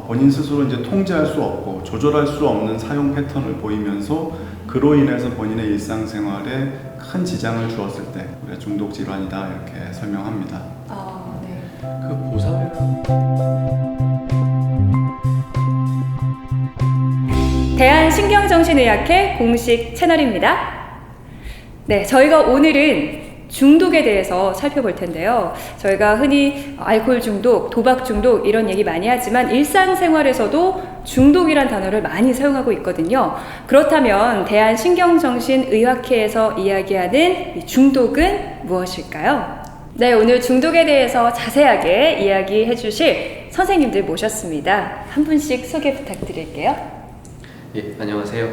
본인 스스로 이제 통제할 수 없고 조절할 수 없는 사용 패턴을 보이면서 그로 인해서 본인의 일상생활에 큰 지장을 주었을 때 우리가 중독 질환이다 이렇게 설명합니다. 네. 그 보상이랑 대한신경정신의학회 공식 채널입니다. 네, 저희가 오늘은 중독에 대해서 살펴볼 텐데요. 저희가 흔히 알코올 중독, 도박 중독 이런 얘기 많이 하지만 일상생활에서도 중독이란 단어를 많이 사용하고 있거든요. 그렇다면 대한신경정신의학회에서 이야기하는 이 중독은 무엇일까요? 네, 오늘 중독에 대해서 자세하게 이야기해 주실 선생님들 모셨습니다. 한 분씩 소개 부탁드릴게요. 예, 안녕하세요.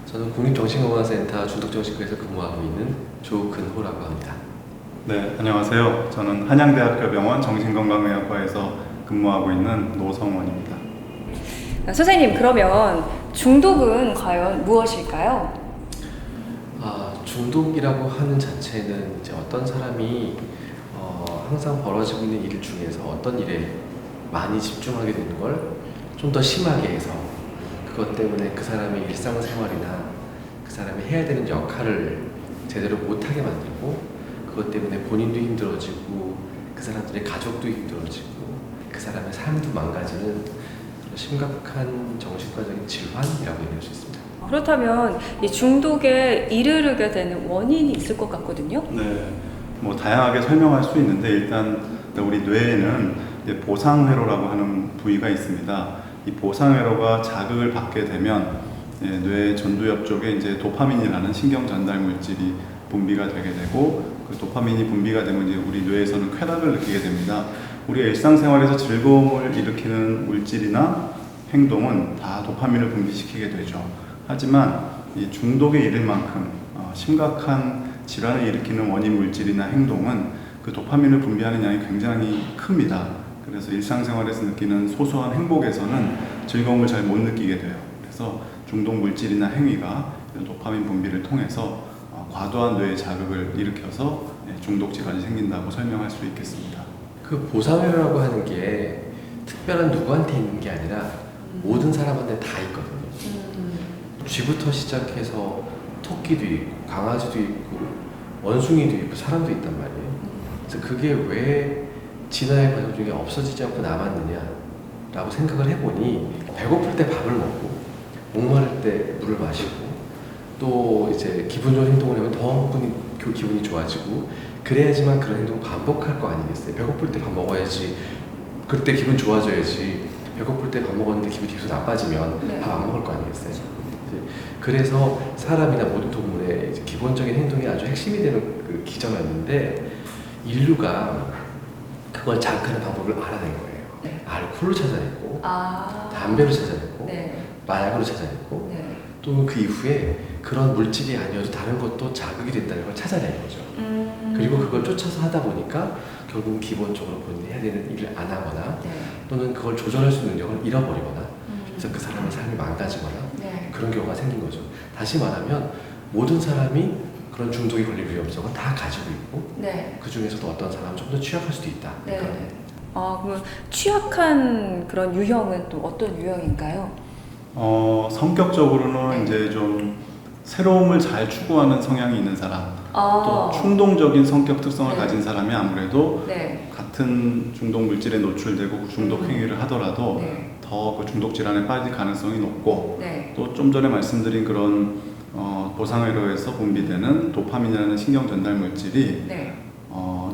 저는 국립정신건강센터 중독정신과에서 근무하고 있는 조근호라고 합니다. 네, 안녕하세요. 저는 한양대학교병원 정신건강의학과에서 근무하고 있는 노성원입니다. 선생님, 그러면 중독은 과연 무엇일까요? 중독이라고 하는 자체는 이제 어떤 사람이 항상 벌어지고 있는 일 중에서 어떤 일에 많이 집중하게 되는 걸 좀 더 심하게 해서 그것 때문에 그 사람의 일상생활이나 그 사람이 해야 되는 역할을 제대로 못하게 만들고 그것 때문에 본인도 힘들어지고 그 사람들의 가족도 힘들어지고 그 사람의 삶도 망가지는 심각한 정신과적인 질환이라고 얘기할 수 있습니다. 그렇다면 이 중독에 이르게 되는 원인이 있을 것 같거든요. 네, 뭐 다양하게 설명할 수 있는데 일단 우리 뇌에는 이제 보상회로라고 하는 부위가 있습니다. 이 보상회로가 자극을 받게 되면 뇌 전두엽 쪽에 이제 도파민이라는 신경 전달 물질이 분비가 되게 되고 그 도파민이 분비가 되면 이제 우리 뇌에서는 쾌락을 느끼게 됩니다. 우리가 일상생활에서 즐거움을 일으키는 물질이나 행동은 다 도파민을 분비시키게 되죠. 하지만 이 중독에 이를 만큼 심각한 질환을 일으키는 원인 물질이나 행동은 그 도파민을 분비하는 양이 굉장히 큽니다. 그래서 일상생활에서 느끼는 소소한 행복에서는 즐거움을 잘 못 느끼게 돼요. 그래서 중독 물질이나 행위가 이런 도파민 분비를 통해서 과도한 뇌의 자극을 일으켜서 중독 질환이 생긴다고 설명할 수 있겠습니다. 그 보상회로라고 하는 게 특별한 누구한테 있는 게 아니라 모든 사람한테 다 있거든요. 쥐부터 시작해서 토끼도 있고 강아지도 있고 원숭이도 있고 사람도 있단 말이에요. 그래서 그게 왜 진화의 과정 중에 없어지지 않고 남았느냐라고 생각을 해보니 배고플 때 밥을 먹고 목마를 때 물을 마시고 또 이제 기분 좋은 행동을 하면 더 기분이 좋아지고 그래야지만 그런 행동을 반복할 거 아니겠어요? 배고플 때 밥 먹어야지 그때 기분 좋아져야지 배고플 때 밥 먹었는데 기분이 계속 나빠지면 밥 안 먹을 거 아니겠어요? 그래서 사람이나 모든 동물의 기본적인 행동이 아주 핵심이 되는 그 기점이었는데 인류가 그걸 자극하는 방법을 알아낸 거예요. 네. 알코올로 찾아냈고 담배로 찾아냈고 마약으로 찾아냈고 또 그 이후에 그런 물질이 아니어도 다른 것도 자극이 된다는 걸 찾아낸 거죠. 그리고 그걸 쫓아서 하다 보니까 결국은 기본적으로 본인이 해야 되는 일을 안 하거나 또는 그걸 조절할 수 있는 능력을 잃어버리거나 그래서 그 사람의 삶이 망가지거나 그런 경우가 생긴 거죠. 다시 말하면 모든 사람이 그런 중독에 걸릴 위험성은 다 가지고 있고 그 중에서도 어떤 사람은 좀 더 취약할 수도 있다. 그럼 취약한 그런 유형은 또 어떤 유형인가요? 성격적으로는 이제 좀 새로움을 잘 추구하는 성향이 있는 사람, 또 충동적인 성격 특성을 가진 사람이 아무래도 같은 중독 물질에 노출되고 중독 행위를 하더라도 더 그 중독 질환에 빠질 가능성이 높고 또 좀 전에 말씀드린 그런 보상회로에서 분비되는 도파민이라는 신경 전달 물질이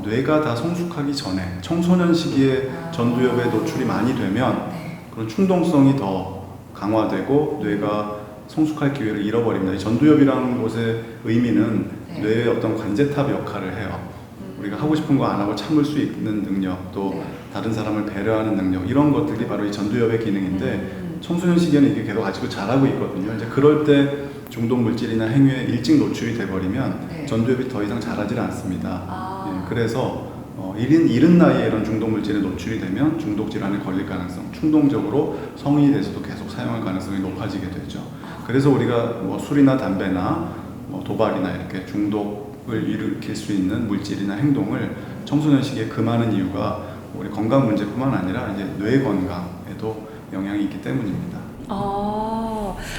뇌가 다 성숙하기 전에 청소년 시기에 전두엽에 노출이 많이 되면 그런 충동성이 더 강화되고 뇌가 성숙할 기회를 잃어버립니다. 이 전두엽이라는 곳의 의미는 뇌의 어떤 관제탑 역할을 해요. 우리가 하고 싶은 거 안 하고 참을 수 있는 능력, 또 다른 사람을 배려하는 능력, 이런 것들이 바로 이 전두엽의 기능인데 청소년 시기에는 이게 계속 아직도 잘하고 있거든요. 이제 그럴 때 중독 물질이나 행위에 일찍 노출이 돼버리면 전두엽이 더 이상 자라질 않습니다. 그래서 이른 나이에 이런 중독 물질에 노출이 되면 중독 질환에 걸릴 가능성, 충동적으로 성인이 돼서도 계속 사용할 가능성이 높아지게 되죠. 그래서 우리가 뭐 술이나 담배나 뭐 도박이나 이렇게 중독을 일으킬 수 있는 물질이나 행동을 청소년 시기에 금하는 이유가 우리 건강 문제뿐만 아니라 이제 뇌 건강에도 영향이 있기 때문입니다.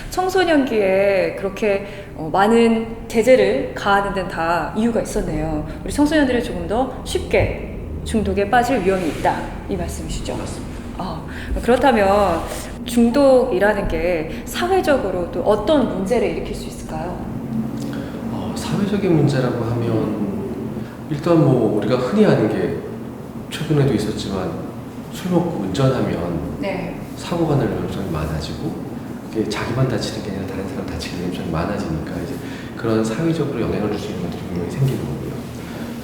청소년기에 그렇게 많은 제재를 가하는 데는 다 이유가 있었네요. 우리 청소년들이 조금 더 쉽게 중독에 빠질 위험이 있다, 이 말씀이시죠? 맞습니다. 그렇다면 중독이라는 게 사회적으로 또 어떤 문제를 일으킬 수 있을까요? 사회적인 문제라고 하면 일단 뭐 우리가 흔히 아는 게 최근에도 있었지만 술 먹고 운전하면 네. 사고가 날 위험성이 많아지고 그게 자기만 다치는 게 아니라 다른 사람 다치는 위험성이 많아지니까 이제 그런 사회적으로 영향을 줄 수 있는 것들이 분명히 생기는 거고요.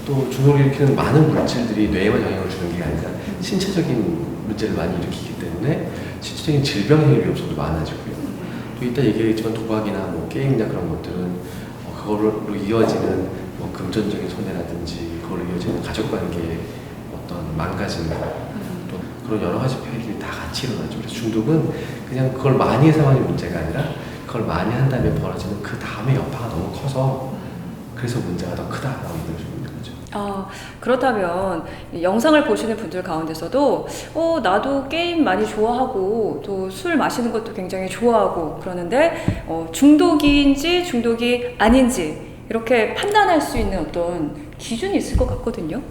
또 중독을 일으키는 많은 물질들이 뇌에만 영향을 주는 게 아니라 신체적인 문제를 많이 일으키기 때문에 신체적인 질병 생길 위험성도 많아지고요. 또 이따 얘기했지만 도박이나 뭐 게임이나 그런 것들은 그걸로 이어지는 뭐 금전적인 손해라든지 그걸로 이어지는 가족관계의 어떤 망가짐, 또 그런 여러 가지 폐해들이 다 같이 일어나죠. 그래서 중독은 그냥 그걸 많이 해서만이 문제가 아니라 그걸 많이 한 다음에 벌어지는 그 다음에 여파가 너무 커서 그래서 문제가 더 크다라고 만들 수 있는 거죠. 그렇다면 영상을 보시는 분들 가운데서도 나도 게임 많이 좋아하고 또 술 마시는 것도 굉장히 좋아하고 그러는데 중독인지 중독이 아닌지 이렇게 판단할 수 있는 어떤 기준이 있을 것 같거든요.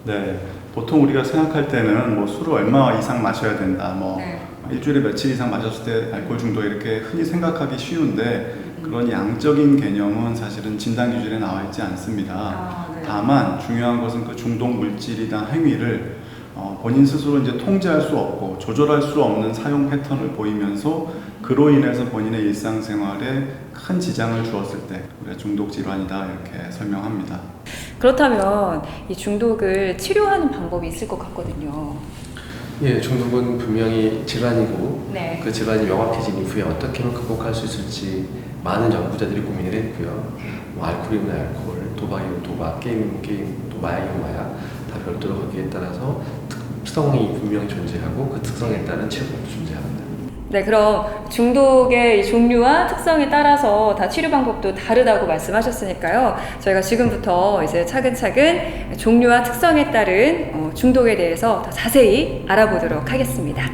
네, 보통 우리가 생각할 때는 뭐 술을 얼마 이상 마셔야 된다, 뭐 네. 일주일에 며칠 이상 마셨을 때 알코올 중독 이렇게 흔히 생각하기 쉬운데 그런 양적인 개념은 사실은 진단 기준에 나와 있지 않습니다. 네. 다만 중요한 것은 그 중독 물질이나 행위를 본인 스스로 이제 통제할 수 없고 조절할 수 없는 사용 패턴을 보이면서 그로 인해서 본인의 일상생활에 큰 지장을 주었을 때 우리가 중독 질환이다 이렇게 설명합니다. 그렇다면 이 중독을 치료하는 방법이 있을 것 같거든요. 예, 중독은 분명히 질환이고 네. 그 질환이 명확해진 이후에 어떻게 하면 극복할 수 있을지 많은 연구자들이 고민을 했고요. 뭐 알코올이면 알코올, 도박이면 도박, 게임이면 게임, 또 마약이면 마약 다 별도로 거기에 따라서 특성이 분명히 존재하고 그 특성에 따른 치료법도 존재합니다. 네, 그럼 중독의 이 종류와 특성에 따라서 다 치료 방법도 다르다고 말씀하셨으니까요. 저희가 지금부터 이제 차근차근 종류와 특성에 따른 중독에 대해서 더 자세히 알아보도록 하겠습니다.